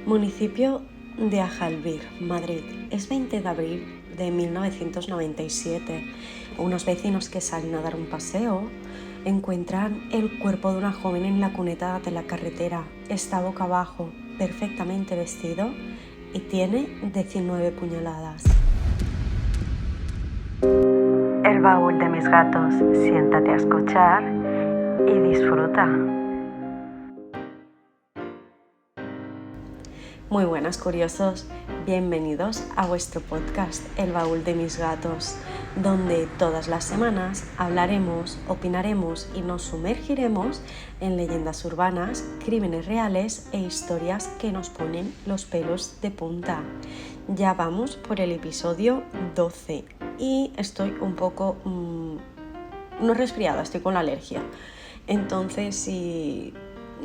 Municipio de Ajalbir, Madrid. Es 20 de abril de 1997. Unos vecinos que salen a dar un paseo encuentran el cuerpo de una joven en la cuneta de la carretera. Está boca abajo, perfectamente vestido y tiene 19 puñaladas. El baúl de mis gatos. Siéntate a escuchar y disfruta. Muy buenas, curiosos, bienvenidos a vuestro podcast El baúl de mis gatos, donde todas las semanas hablaremos, opinaremos y nos sumergiremos en leyendas urbanas, crímenes reales e historias que nos ponen los pelos de punta. Ya vamos por el episodio 12 y estoy un poco no resfriada, estoy con la alergia. Entonces, si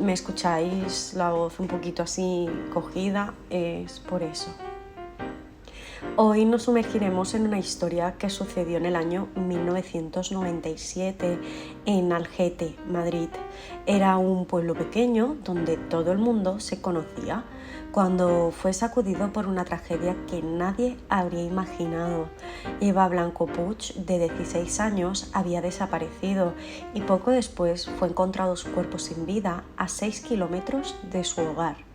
me escucháis la voz un poquito así cogida, es por eso. Hoy nos sumergiremos en una historia que sucedió en el año 1997 en Algete, Madrid. Era un pueblo pequeño donde todo el mundo se conocía cuando fue sacudido por una tragedia que nadie habría imaginado. Eva Blanco Puig, de 16 años, había desaparecido y poco después fue encontrado su cuerpo sin vida a 6 kilómetros de su hogar.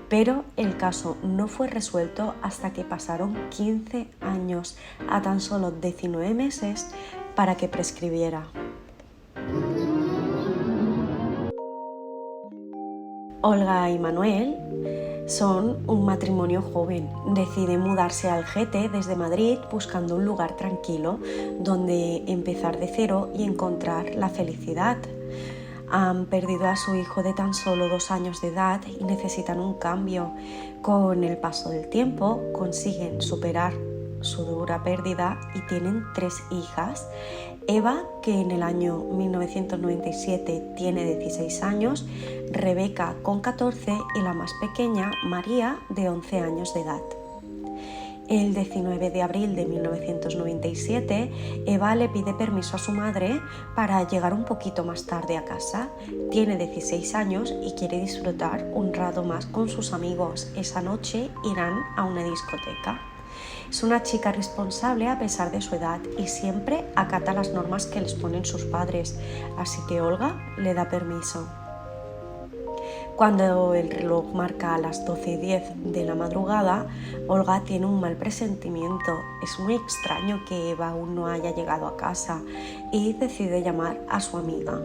Pero el caso no fue resuelto hasta que pasaron 15 años, a tan solo 19 meses, para que prescribiera. Olga y Manuel son un matrimonio joven. Deciden mudarse a Algete desde Madrid buscando un lugar tranquilo donde empezar de cero y encontrar la felicidad. Han perdido a su hijo de tan solo 2 años de edad y necesitan un cambio. Con el paso del tiempo consiguen superar su dura pérdida y tienen 3 hijas. Eva, que en el año 1997 tiene 16 años, Rebeca con 14 y la más pequeña, María, de 11 años de edad. El 19 de abril de 1997, Eva le pide permiso a su madre para llegar un poquito más tarde a casa. Tiene 16 años y quiere disfrutar un rato más con sus amigos. Esa noche irán a una discoteca. Es una chica responsable a pesar de su edad y siempre acata las normas que les ponen sus padres, así que Olga le da permiso. Cuando el reloj marca a las 12:10 de la madrugada, Olga tiene un mal presentimiento. Es muy extraño que Eva aún no haya llegado a casa y decide llamar a su amiga.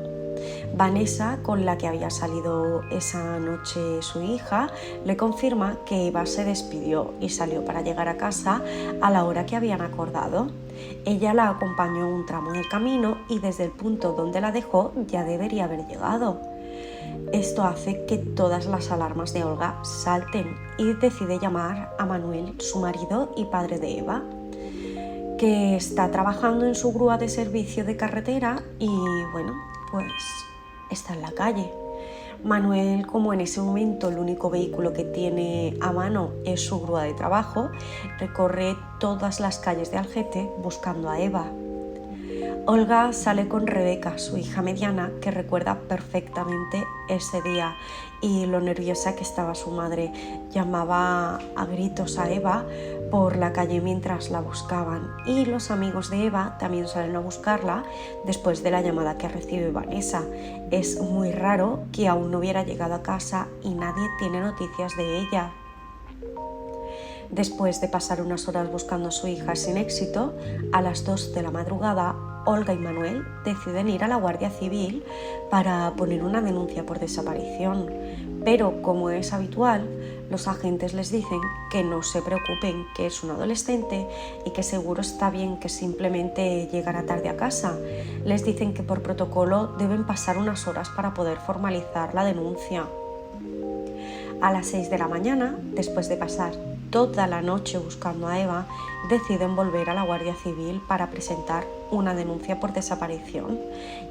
Vanessa, con la que había salido esa noche su hija, le confirma que Eva se despidió y salió para llegar a casa a la hora que habían acordado. Ella la acompañó un tramo del camino y desde el punto donde la dejó ya debería haber llegado. Esto hace que todas las alarmas de Olga salten y decide llamar a Manuel, su marido y padre de Eva, que está trabajando en su grúa de servicio de carretera y pues está en la calle. Manuel, como en ese momento el único vehículo que tiene a mano es su grúa de trabajo, recorre todas las calles de Algete buscando a Eva. Olga sale con Rebeca, su hija mediana, que recuerda perfectamente ese día y lo nerviosa que estaba su madre. Llamaba a gritos a Eva por la calle mientras la buscaban y los amigos de Eva también salen a buscarla después de la llamada que recibe Vanessa. Es muy raro que aún no hubiera llegado a casa y nadie tiene noticias de ella. Después de pasar unas horas buscando a su hija sin éxito, a las 2 de la madrugada, Olga y Manuel deciden ir a la Guardia Civil para poner una denuncia por desaparición. Pero, como es habitual, los agentes les dicen que no se preocupen, que es un adolescente y que seguro está bien que simplemente llegará tarde a casa. Les dicen que por protocolo deben pasar unas horas para poder formalizar la denuncia. A las 6 de la mañana, después de pasar toda la noche buscando a Eva, deciden volver a la Guardia Civil para presentar una denuncia por desaparición.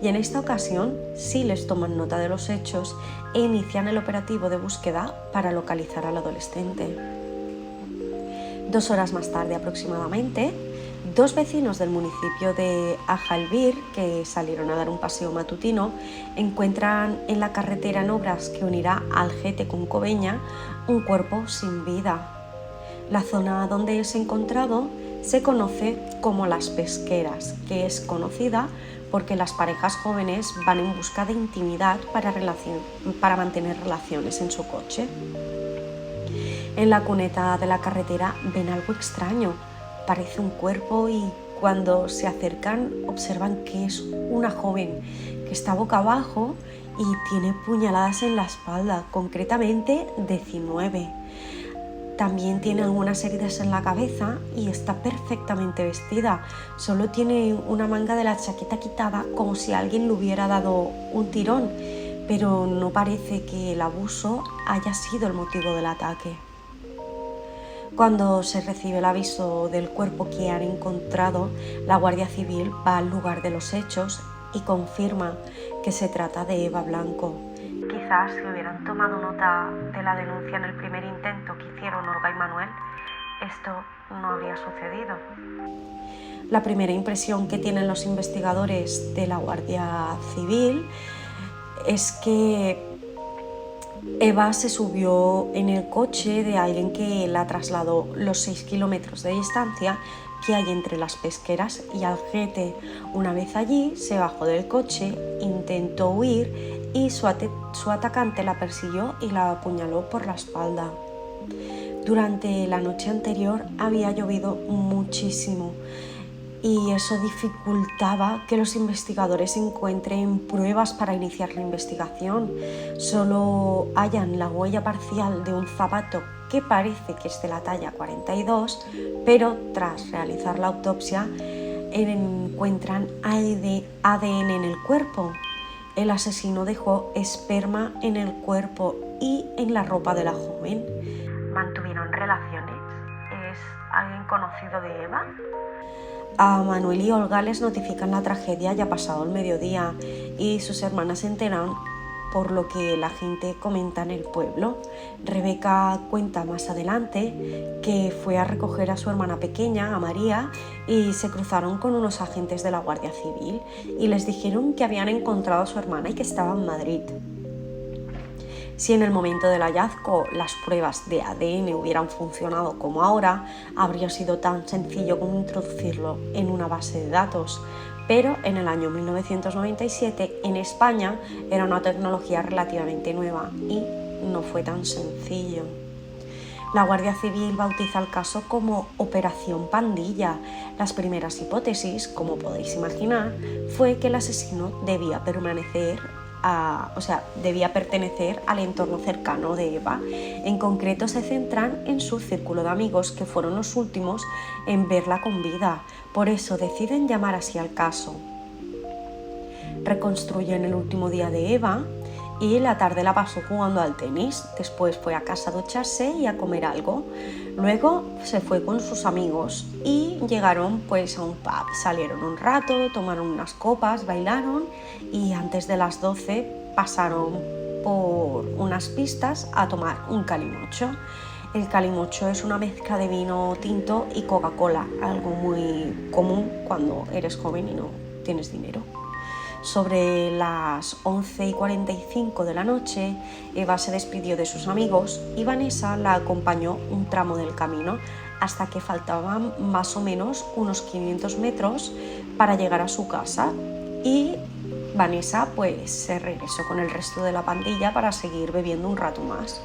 Y en esta ocasión sí les toman nota de los hechos e inician el operativo de búsqueda para localizar al adolescente. 2 horas más tarde aproximadamente, Dos vecinos del municipio de Ajalbir, que salieron a dar un paseo matutino, encuentran en la carretera en obras que unirá Algete con Cobeña un cuerpo sin vida. La zona donde es encontrado se conoce como Las Pesqueras, que es conocida porque las parejas jóvenes van en busca de intimidad para mantener relaciones en su coche. En la cuneta de la carretera ven algo extraño. Parece un cuerpo y cuando se acercan observan que es una joven que está boca abajo y tiene puñaladas en la espalda, concretamente 19. También tiene algunas heridas en la cabeza y está perfectamente vestida. Solo tiene una manga de la chaqueta quitada como si alguien le hubiera dado un tirón, pero no parece que el abuso haya sido el motivo del ataque. Cuando se recibe el aviso del cuerpo que han encontrado, la Guardia Civil va al lugar de los hechos y confirma que se trata de Eva Blanco. Quizás si hubieran tomado nota de la denuncia en el primer intento que hicieron Olga y Manuel, esto no habría sucedido. La primera impresión que tienen los investigadores de la Guardia Civil es que Eva se subió en el coche de alguien que la trasladó los 6 kilómetros de distancia que hay entre Las Pesqueras y Algete. Una vez allí, se bajó del coche, intentó huir y su atacante la persiguió y la apuñaló por la espalda. Durante la noche anterior había llovido muchísimo y eso dificultaba que los investigadores encuentren pruebas para iniciar la investigación. Solo hallan la huella parcial de un zapato que parece que es de la talla 42, pero tras realizar la autopsia encuentran ADN en el cuerpo. El asesino dejó esperma en el cuerpo y en la ropa de la joven. ¿Mantuvieron relaciones? ¿Es alguien conocido de Eva? A Manuel y Olga les notifican la tragedia ya pasado el mediodía y sus hermanas se enteran por lo que la gente comenta en el pueblo. Rebeca cuenta más adelante que fue a recoger a su hermana pequeña, a María, y se cruzaron con unos agentes de la Guardia Civil y les dijeron que habían encontrado a su hermana y que estaba en Madrid. Si en el momento del hallazgo las pruebas de ADN hubieran funcionado como ahora, habría sido tan sencillo como introducirlo en una base de datos. Pero en el año 1997 en España era una tecnología relativamente nueva y no fue tan sencillo. La Guardia Civil bautiza el caso como Operación Pandilla. Las primeras hipótesis, como podéis imaginar, fue que el asesino debía pertenecer al entorno cercano de Eva. En concreto se centran en su círculo de amigos, que fueron los últimos en verla con vida. Por eso deciden llamar así al caso. Reconstruyen el último día de Eva y la tarde la pasó jugando al tenis. Después fue a casa a ducharse y a comer algo. Luego se fue con sus amigos y llegaron pues a un pub. Salieron un rato, tomaron unas copas, bailaron y antes de las 12 pasaron por unas pistas a tomar un calimocho. El calimocho es una mezcla de vino tinto y Coca-Cola, algo muy común cuando eres joven y no tienes dinero. Sobre las 11:45 de la noche, Eva se despidió de sus amigos y Vanessa la acompañó un tramo del camino hasta que faltaban más o menos unos 500 metros para llegar a su casa y Vanessa pues se regresó con el resto de la pandilla para seguir bebiendo un rato más.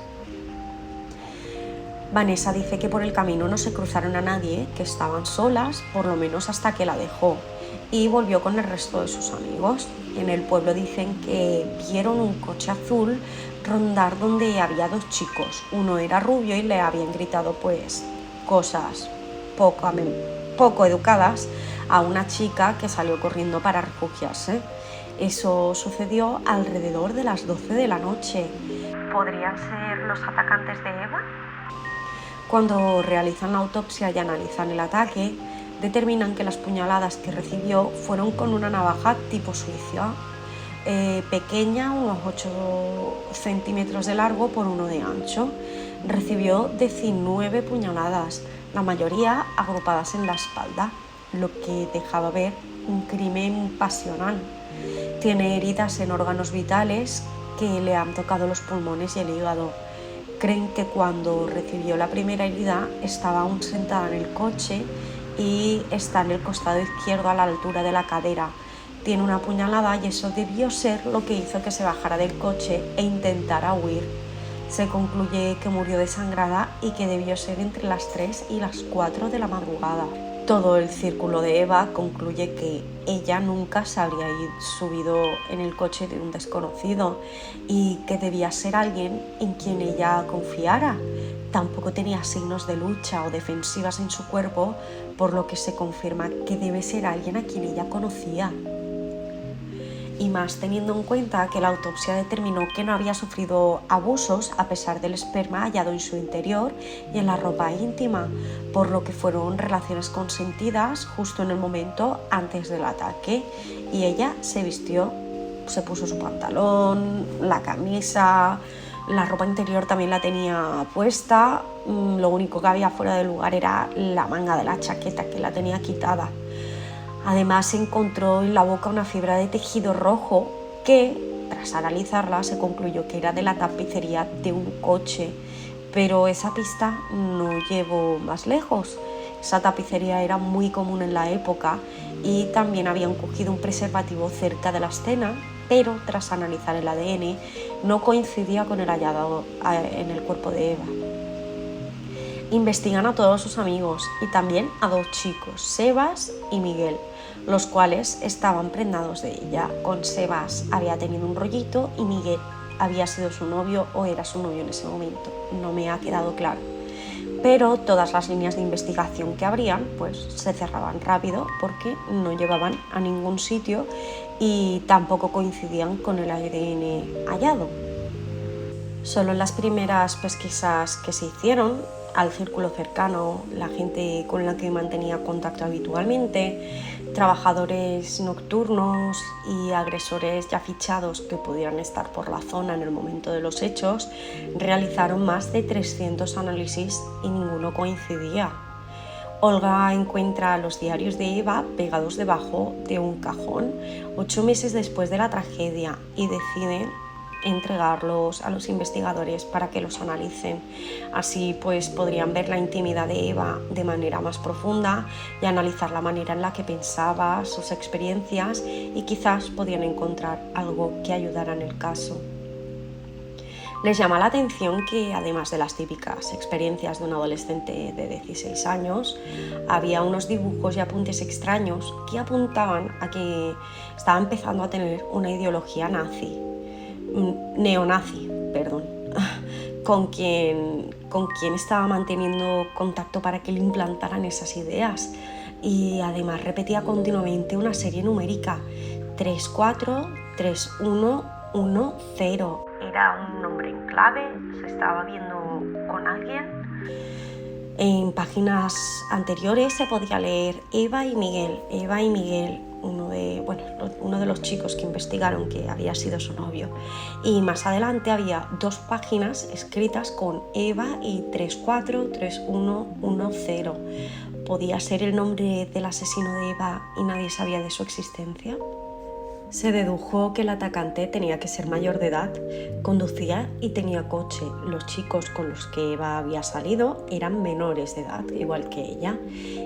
Vanessa dice que por el camino no se cruzaron a nadie, que estaban solas, por lo menos hasta que la dejó, y volvió con el resto de sus amigos. En el pueblo dicen que vieron un coche azul rondar donde había dos chicos. Uno era rubio y le habían gritado pues cosas poco educadas a una chica que salió corriendo para refugiarse. Eso sucedió alrededor de las 12 de la noche. ¿Podrían ser los atacantes de Eva? Cuando realizan la autopsia y analizan el ataque, determinan que las puñaladas que recibió fueron con una navaja tipo suiza, pequeña, unos 8 centímetros de largo por 1 de ancho. Recibió 19 puñaladas, la mayoría agrupadas en la espalda. lo que dejaba ver un crimen pasional. Tiene heridas en órganos vitales que le han tocado los pulmones y el hígado. Creen que cuando recibió la primera herida estaba aún sentada en el coche y está en el costado izquierdo a la altura de la cadera. Tiene una puñalada y eso debió ser lo que hizo que se bajara del coche e intentara huir. Se concluye que murió desangrada y que debió ser entre las 3 y las 4 de la madrugada. Todo el círculo de Eva concluye que ella nunca se habría subido en el coche de un desconocido y que debía ser alguien en quien ella confiara. Tampoco tenía signos de lucha o defensivas en su cuerpo, por lo que se confirma que debe ser alguien a quien ella conocía. Y más teniendo en cuenta que la autopsia determinó que no había sufrido abusos a pesar del esperma hallado en su interior y en la ropa íntima, por lo que fueron relaciones consentidas justo en el momento antes del ataque. Y ella se vistió, se puso su pantalón, la camisa, la ropa interior también la tenía puesta, lo único que había fuera del lugar era la manga de la chaqueta, que la tenía quitada. Además se encontró en la boca una fibra de tejido rojo que, tras analizarla, se concluyó que era de la tapicería de un coche, pero esa pista no llevó más lejos. Esa tapicería era muy común en la época y también habían cogido un preservativo cerca de la escena, pero tras analizar el ADN no coincidía con el hallado en el cuerpo de Eva. Investigan a todos sus amigos y también a 2 chicos, Sebas y Miguel, los cuales estaban prendados de ella. Con Sebas había tenido un rollito y Miguel había sido su novio o era su novio en ese momento. No me ha quedado claro. Pero todas las líneas de investigación que abrían pues se cerraban rápido porque no llevaban a ningún sitio y tampoco coincidían con el ADN hallado. Solo en las primeras pesquisas que se hicieron al círculo cercano, la gente con la que mantenía contacto habitualmente, trabajadores nocturnos y agresores ya fichados que pudieran estar por la zona en el momento de los hechos, realizaron más de 300 análisis y ninguno coincidía. Olga encuentra los diarios de Eva pegados debajo de un cajón 8 meses después de la tragedia y decide entregarlos a los investigadores para que los analicen. Así pues podrían ver la intimidad de Eva de manera más profunda y analizar la manera en la que pensaba, sus experiencias y quizás podían encontrar algo que ayudara en el caso. Les llama la atención que, además de las típicas experiencias de un adolescente de 16 años, había unos dibujos y apuntes extraños que apuntaban a que estaba empezando a tener una ideología neonazi, con quien estaba manteniendo contacto para que le implantaran esas ideas. Y además repetía continuamente una serie numérica 343110. Era un nombre en clave, se estaba viendo con alguien. En páginas anteriores se podía leer Eva y Miguel, uno de los chicos que investigaron que había sido su novio. Y más adelante había 2 páginas escritas con Eva y 343110. ¿Podía ser el nombre del asesino de Eva y nadie sabía de su existencia? Se dedujo que el atacante tenía que ser mayor de edad, conducía y tenía coche. Los chicos con los que Eva había salido eran menores de edad, igual que ella.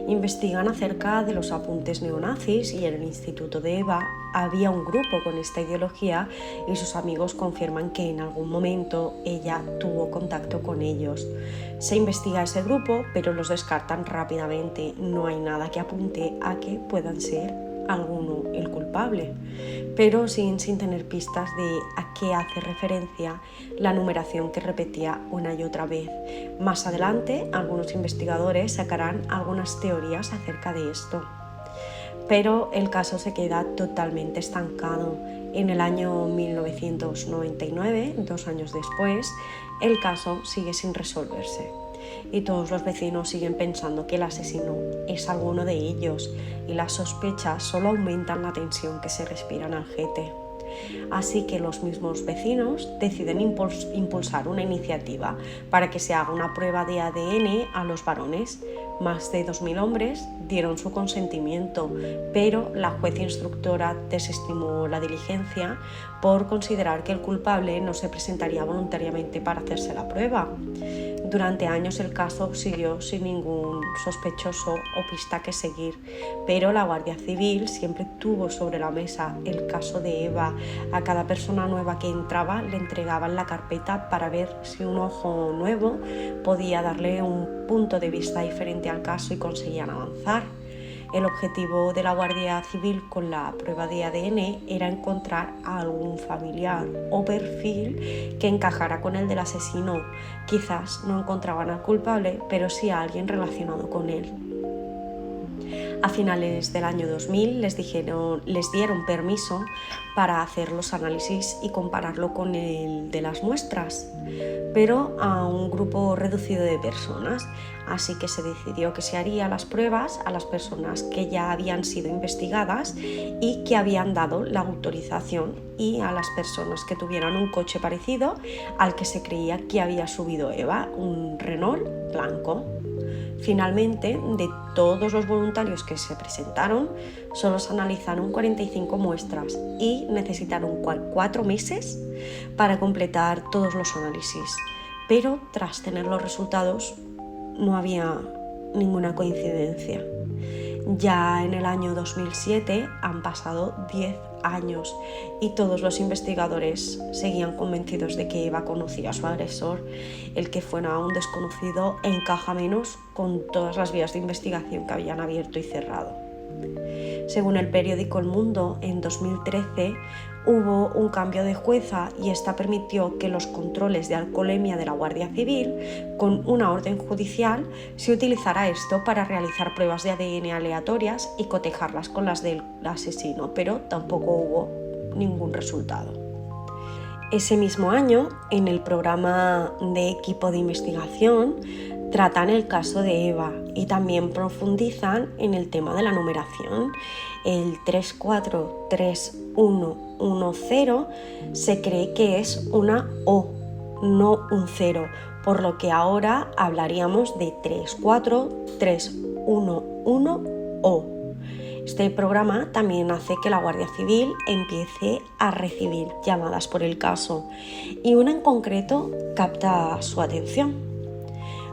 Investigan acerca de los apuntes neonazis y en el instituto de Eva había un grupo con esta ideología y sus amigos confirman que en algún momento ella tuvo contacto con ellos. Se investiga ese grupo, pero los descartan rápidamente. No hay nada que apunte a que puedan ser alguno el culpable, pero siguen sin tener pistas de a qué hace referencia la numeración que repetía una y otra vez. Más adelante, algunos investigadores sacarán algunas teorías acerca de esto, pero el caso se queda totalmente estancado. En el año 1999, 2 años después, el caso sigue sin resolverse. Y todos los vecinos siguen pensando que el asesino es alguno de ellos y las sospechas solo aumentan la tensión que se respira en Algete. Así que los mismos vecinos deciden impulsar una iniciativa para que se haga una prueba de ADN a los varones, Más de 2.000 hombres dieron su consentimiento, pero la juez instructora desestimó la diligencia por considerar que el culpable no se presentaría voluntariamente para hacerse la prueba. Durante años el caso siguió sin ningún sospechoso o pista que seguir, pero la Guardia Civil siempre tuvo sobre la mesa el caso de Eva. A cada persona nueva que entraba le entregaban la carpeta para ver si un ojo nuevo podía darle un punto de vista diferente al caso y conseguían avanzar. El objetivo de la Guardia Civil con la prueba de ADN era encontrar a algún familiar o perfil que encajara con el del asesino. Quizás no encontraban al culpable, pero sí a alguien relacionado con él. A finales del año 2000 les dieron permiso para hacer los análisis y compararlo con el de las muestras, pero a un grupo reducido de personas. Así que se decidió que se haría las pruebas a las personas que ya habían sido investigadas y que habían dado la autorización, y a las personas que tuvieran un coche parecido al que se creía que había subido Eva, un Renault blanco. Finalmente, de todos los voluntarios que se presentaron, solo se analizaron 45 muestras y necesitaron 4 meses para completar todos los análisis. Pero tras tener los resultados no había ninguna coincidencia. Ya en el año 2007 han pasado 10 años y todos los investigadores seguían convencidos de que Eva conocía a su agresor. El que fuera un desconocido encaja menos con todas las vías de investigación que habían abierto y cerrado. Según el periódico El Mundo, en 2013 hubo un cambio de jueza y esta permitió que los controles de alcoholemia de la Guardia Civil, con una orden judicial, se utilizara esto para realizar pruebas de ADN aleatorias y cotejarlas con las del asesino, pero tampoco hubo ningún resultado. Ese mismo año, en el programa de equipo de investigación, tratan el caso de Eva y también profundizan en el tema de la numeración. El 343110 se cree que es una O, no un 0, por lo que ahora hablaríamos de 34311O. Este programa también hace que la Guardia Civil empiece a recibir llamadas por el caso, y una en concreto capta su atención.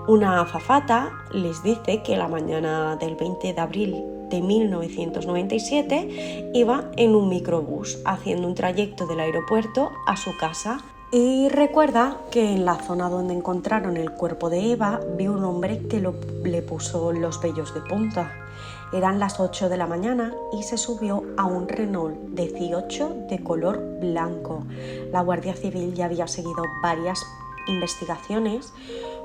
Una azafata les dice que la mañana del 20 de abril de 1997 iba en un microbús haciendo un trayecto del aeropuerto a su casa, y recuerda que en la zona donde encontraron el cuerpo de Eva vio un hombre que le puso los vellos de punta. Eran las 8 de la mañana y se subió a un Renault 18 de color blanco. La Guardia Civil ya había seguido varias investigaciones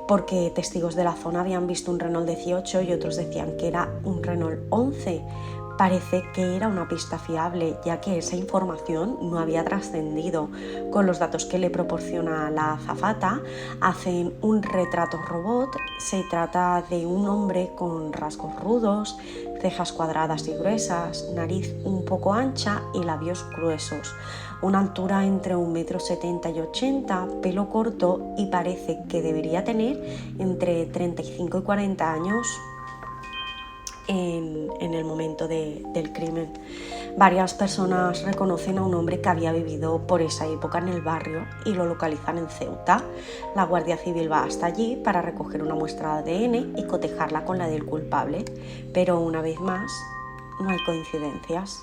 porque testigos de la zona habían visto un Renault 18 y otros decían que era un Renault 11. Parece que era una pista fiable, ya que esa información no había trascendido. Con los datos que le proporciona la azafata, hacen un retrato robot. Se trata de un hombre con rasgos rudos, cejas cuadradas y gruesas, nariz un poco ancha y labios gruesos. Una altura entre 1,70 m y 80 m, pelo corto, y parece que debería tener entre 35 y 40 años en el momento del crimen. Varias personas reconocen a un hombre que había vivido por esa época en el barrio y lo localizan en Ceuta. La Guardia Civil va hasta allí para recoger una muestra de ADN y cotejarla con la del culpable, pero una vez más no hay coincidencias.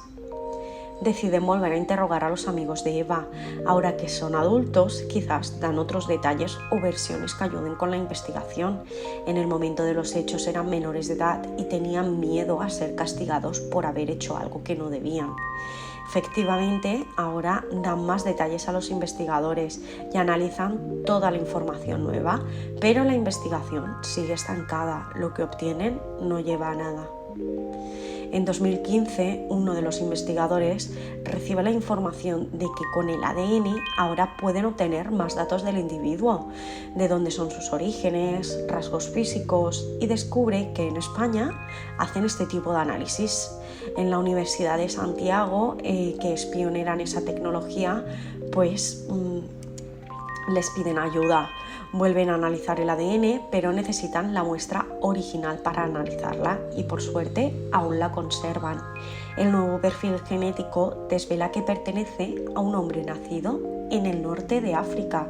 Deciden volver a interrogar a los amigos de Eva. Ahora que son adultos, quizás dan otros detalles o versiones que ayuden con la investigación. En el momento de los hechos eran menores de edad y tenían miedo a ser castigados por haber hecho algo que no debían. Efectivamente, ahora dan más detalles a los investigadores y analizan toda la información nueva, pero la investigación sigue estancada. Lo que obtienen no lleva a nada. En 2015, uno de los investigadores recibe la información de que con el ADN ahora pueden obtener más datos del individuo, de dónde son sus orígenes, rasgos físicos, y descubre que en España hacen este tipo de análisis. En la Universidad de Santiago, que es pionera en esa tecnología, pues les piden ayuda. Vuelven a analizar el ADN, pero necesitan la muestra original para analizarla y por suerte aún la conservan. El nuevo perfil genético desvela que pertenece a un hombre nacido en el norte de África,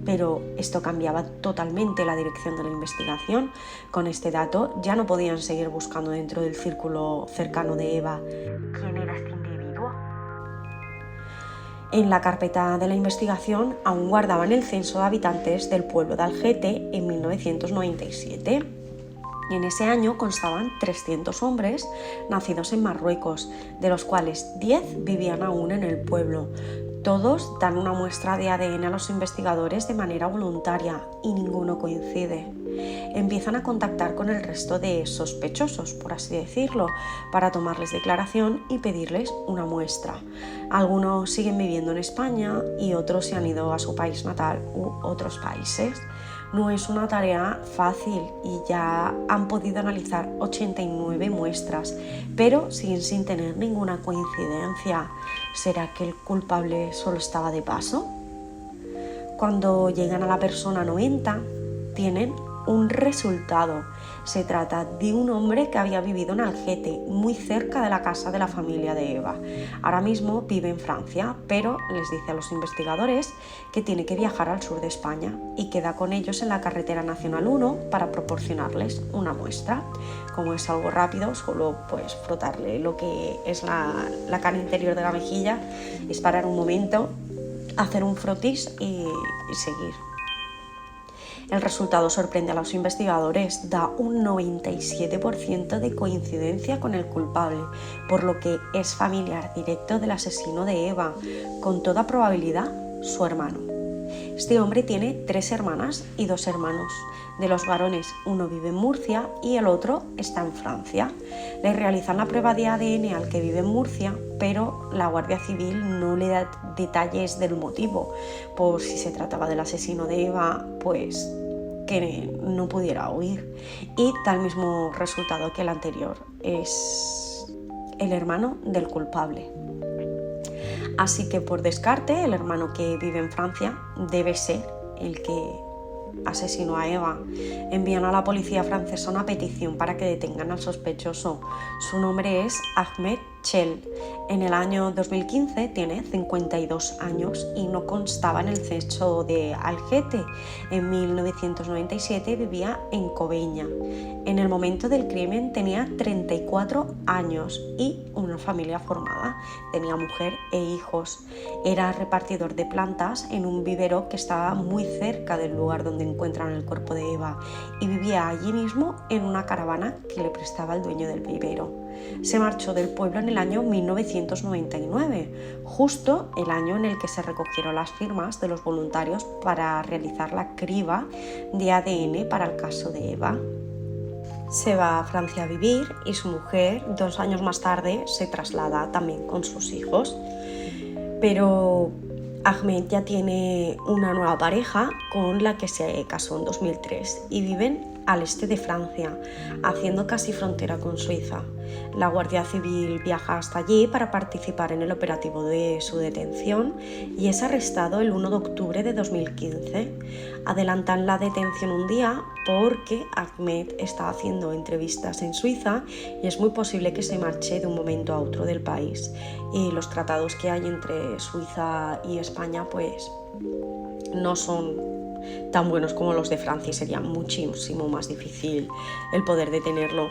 pero esto cambiaba totalmente la dirección de la investigación. Con este dato ya no podían seguir buscando dentro del círculo cercano de Eva quién era este individuo. En la carpeta de la investigación aún guardaban el censo de habitantes del pueblo de Algete en 1997. En ese año constaban 300 hombres nacidos en Marruecos, de los cuales 10 vivían aún en el pueblo. Todos dan una muestra de ADN a los investigadores de manera voluntaria y ninguno coincide. Empiezan a contactar con el resto de sospechosos, por así decirlo, para tomarles declaración y pedirles una muestra. Algunos siguen viviendo en España y otros se han ido a su país natal u otros países. No es una tarea fácil y ya han podido analizar 89 muestras, pero siguen sin tener ninguna coincidencia. ¿Será que el culpable solo estaba de paso? Cuando llegan a la persona 90, tienen un resultado. Se trata de un hombre que había vivido en Algete, muy cerca de la casa de la familia de Eva. Ahora mismo vive en Francia, pero les dice a los investigadores que tiene que viajar al sur de España y queda con ellos en la carretera Nacional 1 para proporcionarles una muestra. Como es algo rápido, solo pues frotarle lo que es la cara interior de la mejilla, es parar un momento, hacer un frotis y seguir. El resultado sorprende a los investigadores, da un 97% de coincidencia con el culpable, por lo que es familiar directo del asesino de Eva, con toda probabilidad su hermano. Este hombre tiene 3 hermanas y 2 hermanos. De los varones, uno vive en Murcia y el otro está en Francia. Le realizan la prueba de ADN al que vive en Murcia, pero la Guardia Civil no le da detalles del motivo, por si se trataba del asesino de Eva, pues que no pudiera huir. Y da el mismo resultado que el anterior, es el hermano del culpable. Así que por descarte, el hermano que vive en Francia debe ser el que asesinó a Eva. Envían a la policía francesa una petición para que detengan al sospechoso. Su nombre es Ahmed Chel. En el año 2015 tiene 52 años y no constaba en el censo de Algete. En 1997 vivía en Cobeña. En el momento del crimen tenía 34 años y una familia formada. Tenía mujer e hijos. Era repartidor de plantas en un vivero que estaba muy cerca del lugar donde encuentran el cuerpo de Eva y vivía allí mismo en una caravana que le prestaba el dueño del vivero. Se marchó del pueblo en el año 1999, justo el año en el que se recogieron las firmas de los voluntarios para realizar la criba de ADN para el caso de Eva. Se va a Francia a vivir y su mujer, 2 años más tarde, se traslada también con sus hijos. Pero Ahmed ya tiene una nueva pareja con la que se casó en 2003 y viven al este de Francia, haciendo casi frontera con Suiza. La Guardia Civil viaja hasta allí para participar en el operativo de su detención y es arrestado el 1 de octubre de 2015. Adelantan la detención un día porque Ahmed está haciendo entrevistas en Suiza y es muy posible que se marche de un momento a otro del país. Y los tratados que hay entre Suiza y España pues no son tan buenos como los de Francia y sería muchísimo más difícil el poder detenerlo.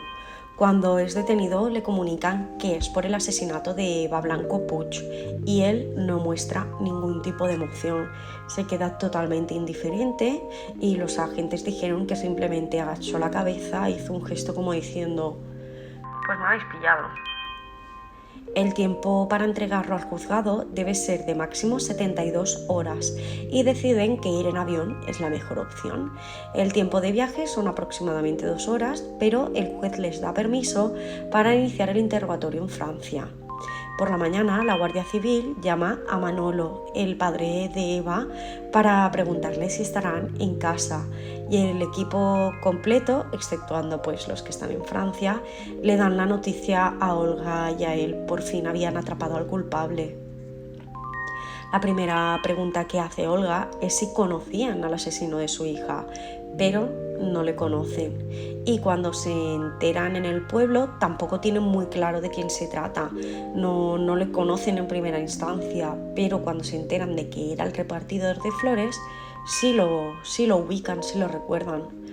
Cuando es detenido le comunican que es por el asesinato de Eva Blanco Puig y él no muestra ningún tipo de emoción, se queda totalmente indiferente y los agentes dijeron que simplemente agachó la cabeza, hizo un gesto como diciendo «pues me habéis pillado». El tiempo para entregarlo al juzgado debe ser de máximo 72 horas y deciden que ir en avión es la mejor opción. El tiempo de viaje son aproximadamente 2 horas, pero el juez les da permiso para iniciar el interrogatorio en Francia. Por la mañana, la Guardia Civil llama a Manolo, el padre de Eva, para preguntarle si estarán en casa. Y el equipo completo, exceptuando pues los que están en Francia, le dan la noticia a Olga y a él. Por fin habían atrapado al culpable. La primera pregunta que hace Olga es si conocían al asesino de su hija, pero no le conocen. Y cuando se enteran en el pueblo tampoco tienen muy claro de quién se trata. No le conocen en primera instancia, pero cuando se enteran de que era el repartidor de flores, sí lo ubican, sí lo recuerdan.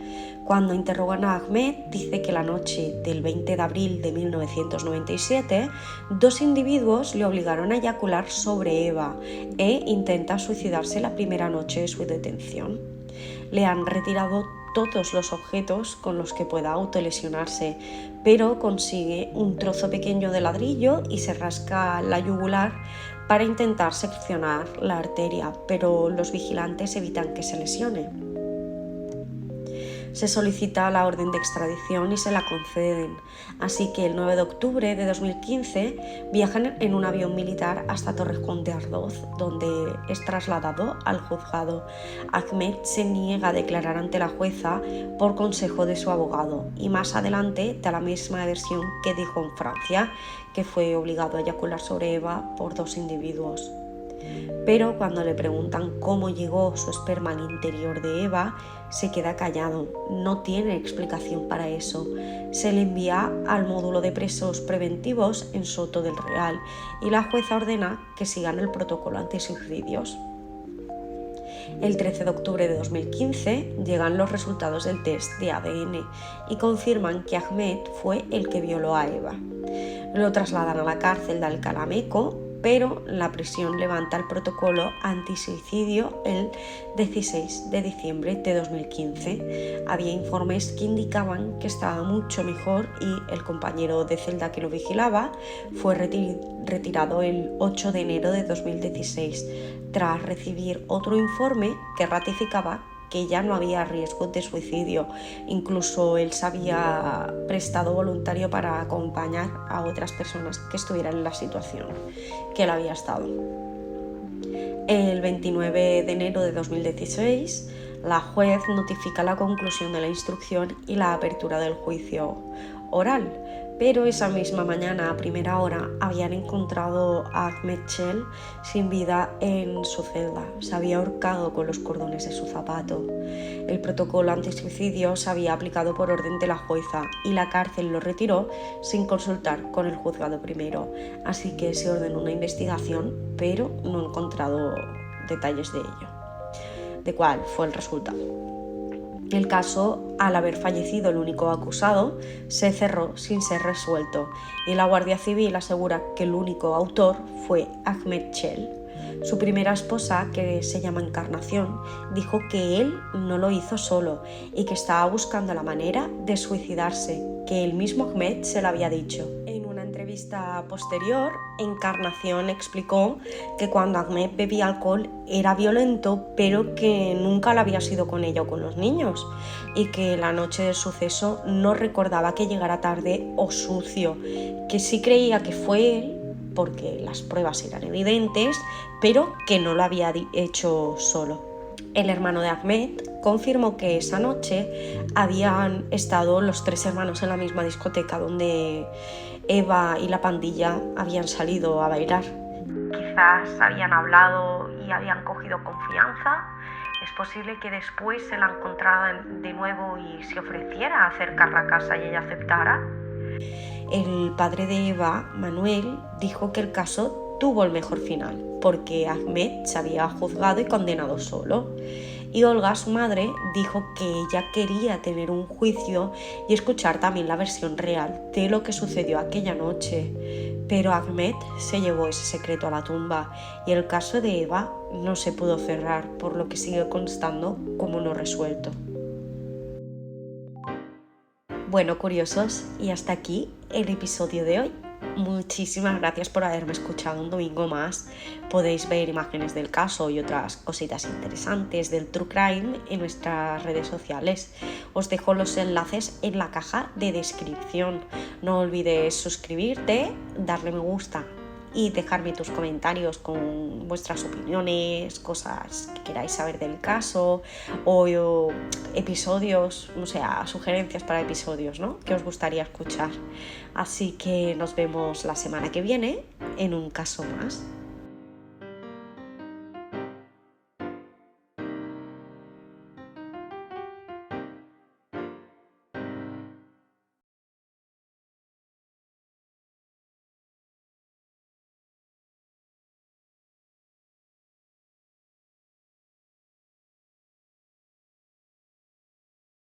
Cuando interrogan a Ahmed, dice que la noche del 20 de abril de 1997, dos individuos le obligaron a eyacular sobre Eva e intenta suicidarse la primera noche de su detención. Le han retirado todos los objetos con los que pueda autolesionarse, pero consigue un trozo pequeño de ladrillo y se rasca la yugular para intentar seccionar la arteria, pero los vigilantes evitan que se lesione. Se solicita la orden de extradición y se la conceden, así que el 9 de octubre de 2015 viajan en un avión militar hasta Torrejón de Ardoz, donde es trasladado al juzgado. Ahmed se niega a declarar ante la jueza por consejo de su abogado y más adelante da la misma versión que dijo en Francia, que fue obligado a eyacular sobre Eva por dos individuos. Pero cuando le preguntan cómo llegó su esperma al interior de Eva, se queda callado, no tiene explicación para eso. Se le envía al módulo de presos preventivos en Soto del Real y la jueza ordena que sigan el protocolo antisuicidios. El 13 de octubre de 2015 llegan los resultados del test de ADN y confirman que Ahmed fue el que violó a Eva. Lo trasladan a la cárcel de Alcalá Meco, pero la prisión levanta el protocolo antisuicidio el 16 de diciembre de 2015. Había informes que indicaban que estaba mucho mejor y el compañero de celda que lo vigilaba fue retirado el 8 de enero de 2016, tras recibir otro informe que ratificaba que ya no había riesgo de suicidio. Incluso él se había prestado voluntario para acompañar a otras personas que estuvieran en la situación que él había estado. El 29 de enero de 2016, la juez notifica la conclusión de la instrucción y la apertura del juicio oral, pero esa misma mañana a primera hora habían encontrado a Ahmed Chel sin vida en su celda. Se había ahorcado con los cordones de su zapato. El protocolo antisuicidio se había aplicado por orden de la jueza y la cárcel lo retiró sin consultar con el juzgado primero, así que se ordenó una investigación, pero no he encontrado detalles de ello, de cuál fue el resultado. El caso, al haber fallecido el único acusado, se cerró sin ser resuelto y la Guardia Civil asegura que el único autor fue Ahmed Chel. Su primera esposa, que se llama Encarnación, dijo que él no lo hizo solo y que estaba buscando la manera de suicidarse, que el mismo Ahmed se lo había dicho. En una entrevista posterior, Encarnación explicó que cuando Ahmed bebía alcohol era violento, pero que nunca lo había sido con ella o con los niños, y que la noche del suceso no recordaba que llegara tarde o sucio, que sí creía que fue él, porque las pruebas eran evidentes, pero que no lo había hecho solo. El hermano de Ahmed confirmó que esa noche habían estado los tres hermanos en la misma discoteca donde Eva y la pandilla habían salido a bailar. Quizás habían hablado y habían cogido confianza. Es posible que después se la encontrara de nuevo y se ofreciera a acercarla a casa y ella aceptara. El padre de Eva, Manuel, dijo que el caso tuvo el mejor final, porque Ahmed se había juzgado y condenado solo. Y Olga, su madre, dijo que ella quería tener un juicio y escuchar también la versión real de lo que sucedió aquella noche. Pero Ahmed se llevó ese secreto a la tumba y el caso de Eva no se pudo cerrar, por lo que sigue constando como no resuelto. Bueno, curiosos, y hasta aquí el episodio de hoy. Muchísimas gracias por haberme escuchado un domingo más. Podéis ver imágenes del caso y otras cositas interesantes del True Crime en nuestras redes sociales. Os dejo los enlaces en la caja de descripción. No olvides suscribirte, darle me gusta y dejarme tus comentarios con vuestras opiniones, cosas que queráis saber del caso o episodios, o sea, sugerencias para episodios, ¿no?, que os gustaría escuchar. Así que nos vemos la semana que viene en un caso más.